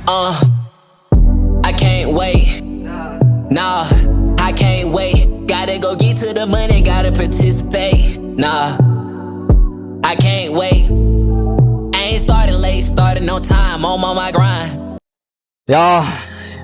I can't wait. Nah, I can't wait. Gotta go get to the money, gotta participate. Nah, I can't wait. I ain't starting late, starting on time, I'm on my grind. Y'all,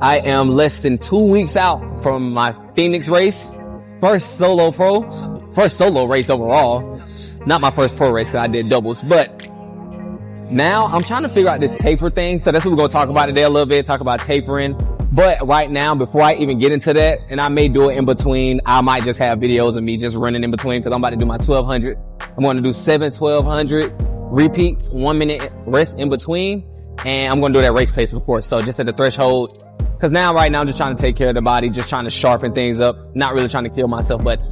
I am less than 2 weeks out from my Phoenix race. First solo race overall. Not my first pro race because I did doubles, but now I'm trying to figure out this taper thing. So that's what we're going to talk about today a little bit, talk about tapering. But right now, before I even get into that, and I may do it in between, I might just have videos of me just running in between because I'm about to do my 1200. I'm going to do 7 1200 repeats, 1 minute rest in between. And I'm going to do that race pace, of course. So just at the threshold. Because right now I'm just trying to take care of the body, just trying to sharpen things up, not really trying to kill myself, but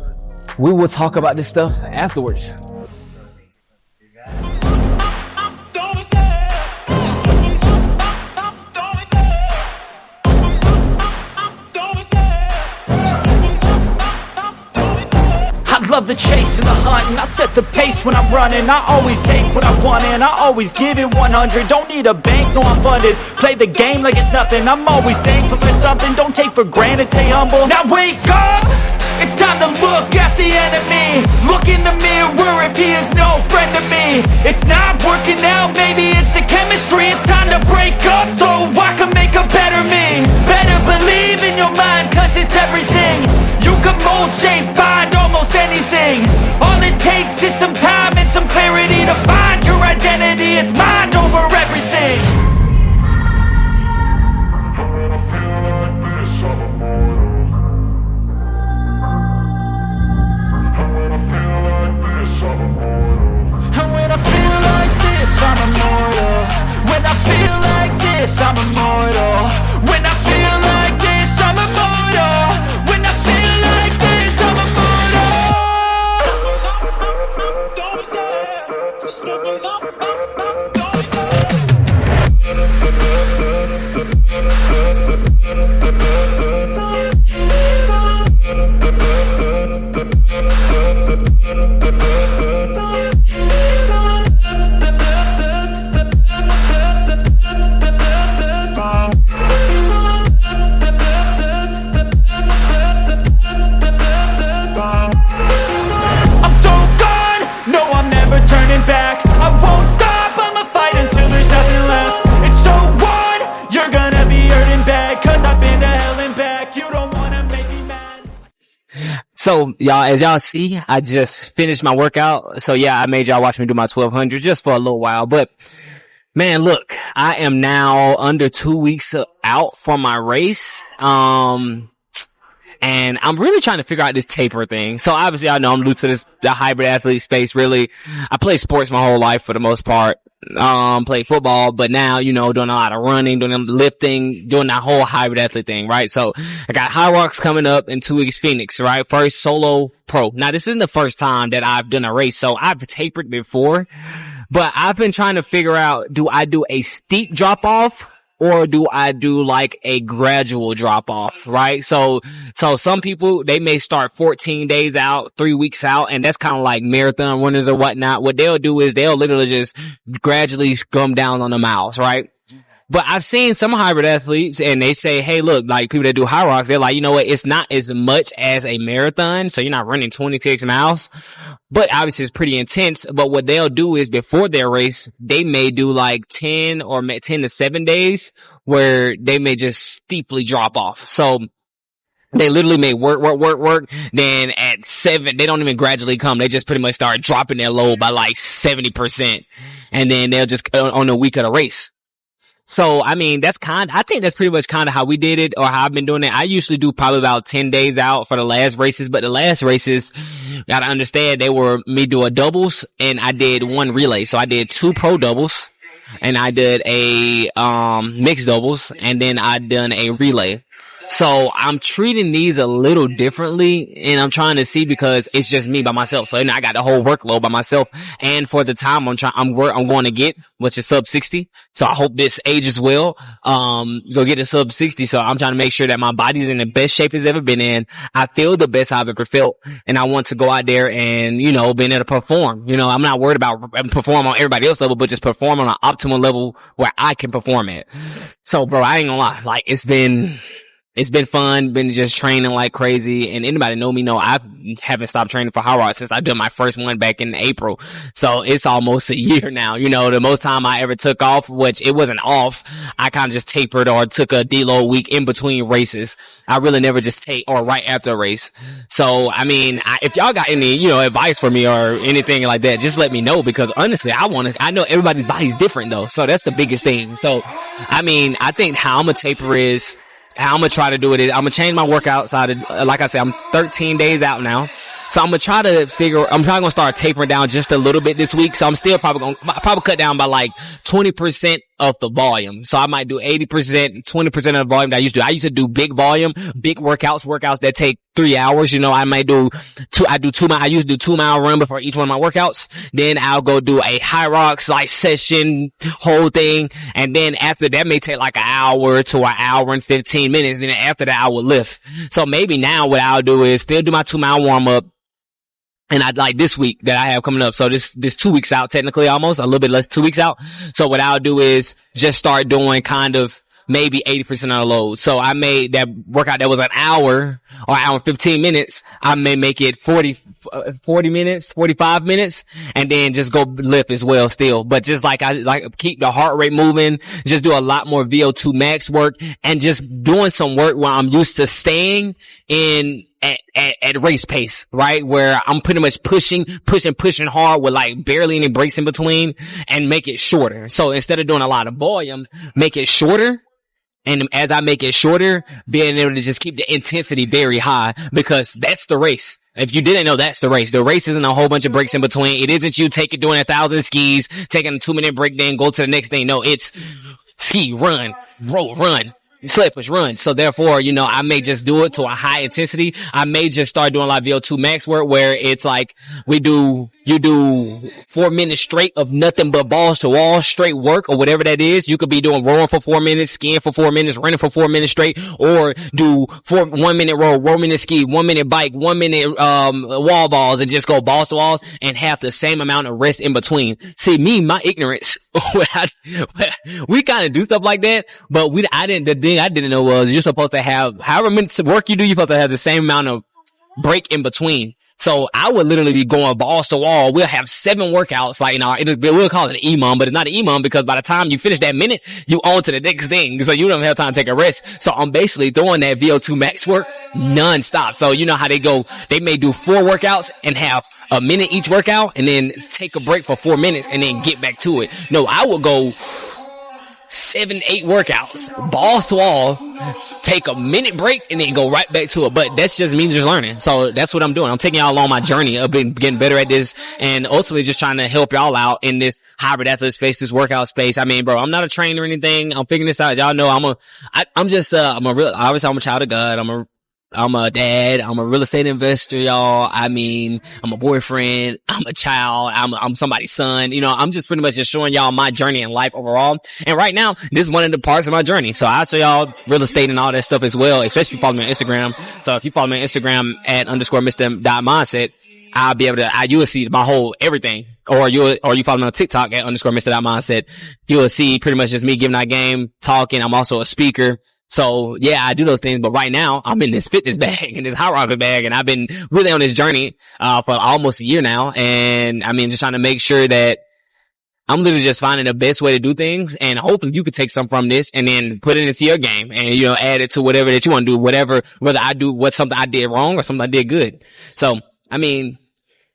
we will talk about this stuff afterwards. I love the chase and the hunt, and I set the pace when I'm running. I always take what I want and I always give it 100. Don't need a bank, no I'm funded. Play the game like it's nothing. I'm always thankful for something. Don't take for granted, stay humble. Now wake up! It's time to look at the enemy. Look in the mirror if he is no friend to me. It's not working out, maybe it's the chemistry. It's time to break up so I can make a better me. Better believe in your mind, cause it's everything. You can mold, shape, find almost anything. All it takes is some time and some clarity to find your identity. It's mind over everything. And when I feel like this, I'm immortal. When I feel like this, I'm immortal. When I feel like this, I'm immortal. When I feel like this, I'm immortal. Don't be scared. Just step it up, don't be scared. So y'all, as y'all see, I just finished my workout. So yeah, I made y'all watch me do my 1200 just for a little while. But man, look, I am now under 2 weeks out from my race. And I'm really trying to figure out this taper thing. So obviously I know I'm new to the hybrid athlete space, really. I play sports my whole life for the most part. Played football, but now, doing a lot of running, doing lifting, doing that whole hybrid athlete thing, right? So I got HYROX coming up in 2 weeks, Phoenix, right? First solo pro. Now this isn't the first time that I've done a race, so I've tapered before, but I've been trying to figure out, do I do a steep drop off? Or do I do like a gradual drop off, right? So some people, they may start 14 days out, 3 weeks out, and that's kind of like marathon runners or whatnot. What they'll do is they'll literally just gradually come down on the miles, right? But I've seen some hybrid athletes and they say, hey, look, like people that do HYROX, they're like, you know what? It's not as much as a marathon. So you're not running 26 miles, but obviously it's pretty intense. But what they'll do is before their race, they may do like 10 to 7 days where they may just steeply drop off. So they literally may work. Then at 7, they don't even gradually come. They just pretty much start dropping their load by like 70%. And then they'll just on the week of the race. So, I mean, I think that's pretty much kind of how we did it or how I've been doing it. I usually do probably about 10 days out for the last races, but the last races, gotta understand, they were me doing doubles and I did 1 relay. So I did 2 pro doubles and I did a, mixed doubles and then I done a relay. So I'm treating these a little differently, and I'm trying to see because it's just me by myself. So I got the whole workload by myself, and for the time I'm going to get, which is sub 60. So I hope this ages well. Go get a sub 60. So I'm trying to make sure that my body's in the best shape it's ever been in. I feel the best I've ever felt, and I want to go out there and, you know, being able to perform. You know, I'm not worried about perform on everybody else's level, but just perform on an optimal level where I can perform at. So bro, I ain't gonna lie. Like, it's been fun, been just training like crazy, and anybody know me know I haven't stopped training for HYROX since I did my first one back in April. So it's almost a year now. You know, the most time I ever took off, which it wasn't off, I kind of just tapered or took a deload week in between races. I really never just take or right after a race. So, I mean, if y'all got any, you know, advice for me or anything like that, just let me know, because honestly, I know everybody's body's different though. So that's the biggest thing. So, I mean, I think how I'm gonna taper is, how I'm gonna try to do it is, I'm gonna change my workout side. Like I said, I'm 13 days out now. So I'm probably gonna start tapering down just a little bit this week. So I'm still probably cut down by like 20% of the volume. So I might do 80%, 20% of the volume that I used to do. I used to do big volume, big workouts that take 3 hours. You know, I used to do 2 mile run before each one of my workouts. Then I'll go do a HYROX like session, whole thing. And then after that may take like an hour to an hour and 15 minutes. Then after that I will lift. So maybe now what I'll do is still do my 2 mile warm up. And I'd like this week that I have coming up. So this 2 weeks out, technically almost a little bit less, 2 weeks out. So what I'll do is just start doing kind of maybe 80% of the load. So I made that workout that was an hour or hour and 15 minutes. I may make it 40 minutes, 45 minutes, and then just go lift as well still. But just like keep the heart rate moving, just do a lot more VO2 max work, and just doing some work where I'm used to staying in at race pace, right? Where I'm pretty much pushing hard with like barely any breaks in between, and make it shorter. So instead of doing a lot of volume, make it shorter. And as I make it shorter, being able to just keep the intensity very high, because that's the race. If you didn't know, that's the race. The race isn't a whole bunch of breaks in between. It isn't you doing 1,000 skis, taking a 2-minute break, then go to the next thing. No, it's ski, run, roll, run. Slip, push, run. So therefore, you know, I may just do it to a high intensity. I may just start doing a lot of VO2 max work where it's like you do 4 minutes straight of nothing but balls to wall straight work, or whatever that is. You could be doing rowing for 4 minutes, skiing for 4 minutes, running for 4 minutes straight, or do 1 minute row, 1 minute ski, 1 minute bike, 1 minute wall balls, and just go balls to walls and have the same amount of rest in between. See, me, my ignorance, we kind of do stuff like that, but the thing I didn't know was you're supposed to have, however minutes of work you do, you're supposed to have the same amount of break in between. So I would literally be going balls to wall. We'll have 7 workouts, like, you know, we'll call it an EMOM, but it's not an EMOM, because by the time you finish that minute, you on to the next thing. So you don't have time to take a rest. So I'm basically doing that VO2 max work non-stop. So you know how they may do 4 workouts and have a minute each workout, and then take a break for 4 minutes and then get back to it. No, I will go 7, 8 workouts, balls to wall, take a minute break, and then go right back to it. But that's just me just learning. So that's what I'm doing. I'm taking y'all along my journey of getting better at this, and ultimately just trying to help y'all out in this hybrid athlete space, this workout space. I mean, bro, I'm not a trainer or anything. I'm figuring this out. Y'all know I'm a child of God. I'm a dad. I'm a real estate investor, y'all. I mean, I'm a boyfriend. I'm a child. I'm somebody's son. You know, I'm just pretty much just showing y'all my journey in life overall. And right now, this is one of the parts of my journey. So I'll show y'all real estate and all that stuff as well, especially if you follow me on Instagram. So if you follow me on Instagram at _Mr.Mindset, I'll be able to, you will see my whole everything. Or you follow me on TikTok at _Mr.Mindset. You will see pretty much just me giving that game, talking. I'm also a speaker. So yeah, I do those things, but right now I'm in this fitness bag and this HYROX bag, and I've been really on this journey, for almost a year now. And I mean, just trying to make sure that I'm literally just finding the best way to do things, and hopefully you could take some from this and then put it into your game and, you know, add it to whatever that you want to do, whether I do what's something I did wrong or something I did good. So, I mean,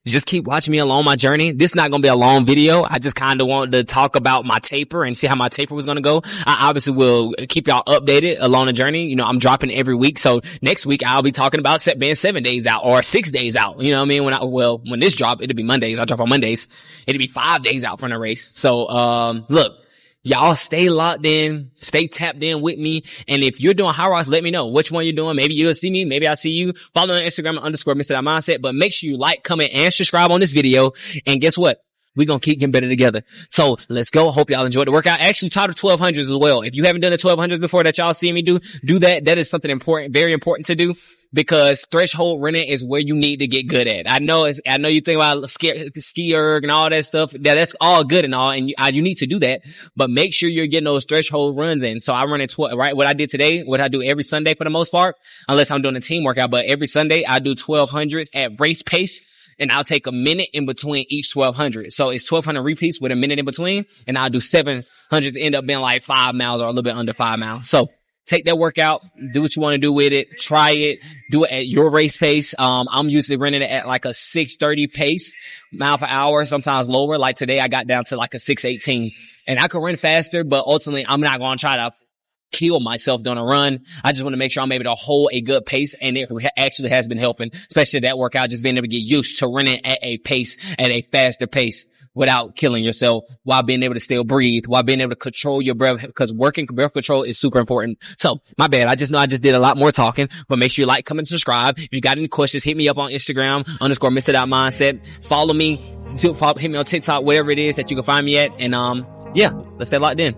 just keep watching me along my journey. This is not going to be a long video. I just kind of wanted to talk about my taper and see how my taper was going to go. I obviously will keep y'all updated along the journey. You know, I'm dropping every week. So next week I'll be talking about being 7 days out or 6 days out. You know what I mean? When this drop, it'll be Mondays. I drop on Mondays. It'll be 5 days out from the race. So, look, Y'all stay locked in, stay tapped in with me. And if you're doing HYROX, let me know which one you're doing. Maybe you'll see me. Maybe I'll see you. Follow me on Instagram @Mr.Mindset. But make sure you like, comment, and subscribe on this video. And guess what? We're going to keep getting better together. So let's go. Hope y'all enjoyed the workout. Actually, try the 1200s as well. If you haven't done the 1200s before that y'all see me do that. That is something important, very important to do. Because threshold running is where you need to get good at. I know you think about ski erg and all that stuff. That's all good and all, and you need to do that. But make sure you're getting those threshold runs in. So I run at 12, right? What I did today, what I do every Sunday for the most part, unless I'm doing a team workout, but every Sunday I do 1200s at race pace. And I'll take a minute in between each 1200. So it's 1200 repeats with a minute in between. And I'll do 700s, end up being like 5 miles or a little bit under 5 miles. So take that workout, do what you want to do with it, try it, do it at your race pace. I'm usually running it at like a 6:30 pace, mile per hour, sometimes lower. Like today I got down to like a 6:18. And I could run faster, but ultimately I'm not going to try to kill myself doing a run. I just want to make sure I'm able to hold a good pace, and it actually has been helping, especially that workout, just being able to get used to running at a pace, at a faster pace without killing yourself, while being able to still breathe, while being able to control your breath, because working breath control is super important. So my bad. I just know I just did a lot more talking, but make sure you like, comment, subscribe. If you got any questions, hit me up on Instagram _Mr.Mindset. Follow me, hit me on TikTok, whatever it is that you can find me at. And yeah, let's stay locked in.